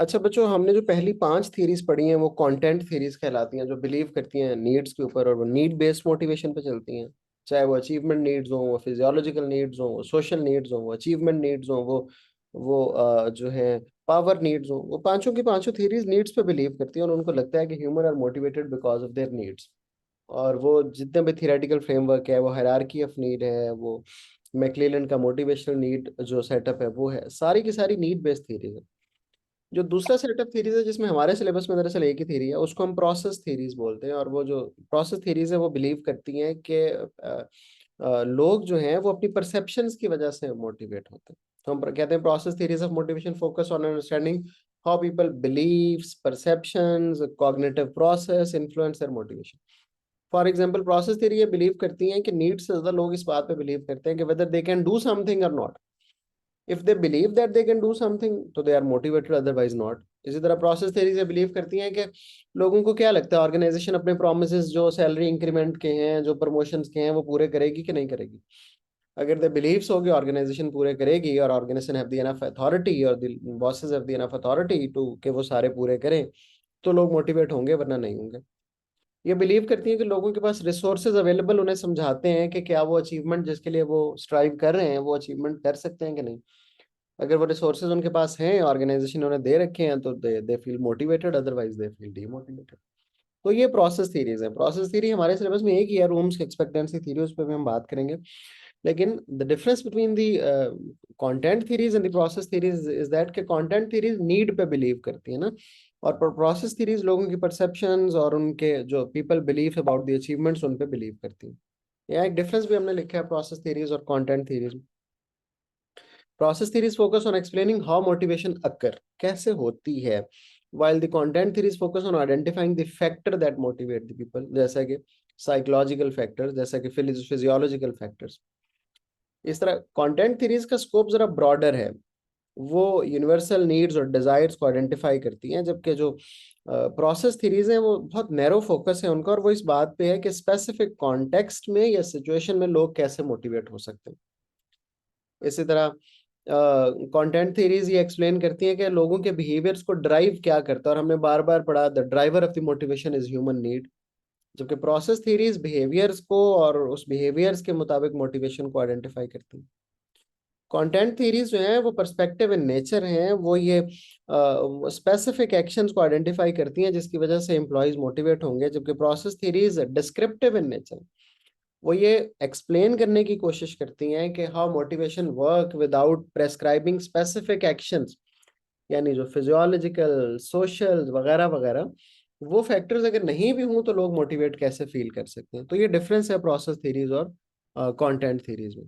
अच्छा बच्चों, हमने जो पहली 5 थीरीज पढ़ी हैं वो कंटेंट थीरीज कहलाती हैं, जो बिलीव करती हैं नीड्स के ऊपर और वो नीड बेस्ड मोटिवेशन पे चलती हैं। चाहे वो अचीवमेंट नीड्स हो, वो फिजियोलॉजिकल नीड्स हो, वो सोशल नीड्स हो, वो अचीवमेंट नीड्स हो, वो जो है पावर नीड्स हो, वो पांचों की पांचों थीरीज नीड्स पे बिलीव करती हैं और उनको लगता है कि human are motivated because of their needs. और वो जितने भी थियोरेटिकल फ्रेमवर्क है, वो हायरार्की ऑफ नीड है, वो मैक्लेलन का मोटिवेशनल नीड जो सेटअप है वो है, सारी की सारी नीड बेस्ड थीरीज है। जो दूसरा सेट ऑफ थीरीज है जिसमें हमारे सिलेबस में दरअसल एक ही थीरी है, उसको हम प्रोसेस थीरीज बोलते हैं। और वो जो प्रोसेस थीरीज है वो बिलीव करती हैं कि लोग जो हैं वो अपनी परसेप्शंस की वजह से मोटिवेट होते हैं। तो हम कहते हैं process theories of motivation focus on understanding how people believes, perceptions, cognitive process influence their motivation. For example, process theory ये बिलीव करती हैं कि नीड से ज्यादा लोग इस बात पे बिलीव करते हैं कि whether they can do something और not. If they believe that they can do something तो they are motivated, otherwise not. इसी तरह प्रोसेस थ्योरी से बिलीव करती हैं कि लोगों को क्या लगता है ऑर्गेनाइजेशन अपने प्रोमिसेस जो सैलरी इंक्रीमेंट के हैं, जो प्रमोशंस के हैं, वो पूरे करेगी कि नहीं करेगी। अगर द बिलीव्स हो कि ऑर्गेनाइजेशन पूरे करेगी और organisation have the enough authority और the bosses have the enough authority to कि वो सारे पूरे करें, तो लोग मोटिवेट होंगे, वरना नहीं होंगे। ये बिलीव करती हैं कि लोगों के पास रिसोर्सेज अवेलेबल, उन्हें समझाते हैं कि क्या वो अचीवमेंट जिसके लिए वो स्ट्राइव कर रहे हैं वो अचीवमेंट कर सकते हैं कि नहीं। अगर वो रिसोर्सेज उनके पास हैं, ऑर्गेनाइजेशन ने उन्हें दे रखे हैं, तो they feel motivated, otherwise they feel demotivated. तो ये प्रोसेस थीरीज है। प्रोसेस थीरी हमारे सिलेबस में एक ही है, रूम्स एक्सपेक्टेंसी थीरी, उस पर भी हम बात करेंगे। लेकिन the difference between the content theories and the process theories is that के कंटेंट थीरीज नीड पे बिलीव करती है ना, और प्रोसेस थीरीज लोगों की परसेप्शंस और उनके जो people believe about the achievements उन पे बिलीव करती हैं। यहाँ एक डिफरेंस भी हमने लिखा है प्रोसेस थीरीज और content theories. Process theories focus on explaining how motivation occur, कैसे होती है, while the content theories focus on identifying the factor that motivate the people, जैसा कि साइकोलॉजिकल फैक्टर्स, जैसा कि फिजियोलॉजिकल फैक्टर्स। इस तरह कंटेंट थीरीज का स्कोप जरा ब्रॉडर है, वो यूनिवर्सल नीड्स और डिजायर्स को आइडेंटिफाई करती हैं, जबकि जो प्रोसेस थीरीज हैं वो बहुत नैरो फोकस है उनका, और वो इस बात पे है कि स्पेसिफिक कॉन्टेक्स्ट में या सिचुएशन में लोग कैसे मोटिवेट हो सकते हैं। इसी तरह कंटेंट थीरीज ये एक्सप्लेन करती हैं कि लोगों के बिहेवियर्स को ड्राइव क्या करता है, और हमने बार बार पढ़ा the driver of the motivation is human need. जबकि प्रोसेस थीरीज बिहेवियर्स को और उस बिहेवियर्स के मुताबिक मोटिवेशन को आइडेंटिफाई करती हैं। कंटेंट थीरीज जो है वो पर्सपेक्टिव इन नेचर हैं, वो ये स्पेसिफिक एक्शंस को आइडेंटिफाई करती हैं जिसकी वजह से एम्प्लॉयज मोटिवेट होंगे। जबकि process theories descriptive in nature, वो ये एक्सप्लेन करने की कोशिश करती हैं कि how motivation work without prescribing specific actions, यानी जो फिजियोलॉजिकल, सोशल वगैरह वगैरह, वो फैक्टर्स अगर नहीं भी हों तो लोग मोटिवेट कैसे फील कर सकते हैं। तो ये डिफरेंस है प्रोसेस थीरीज और कंटेंट थीरीज में।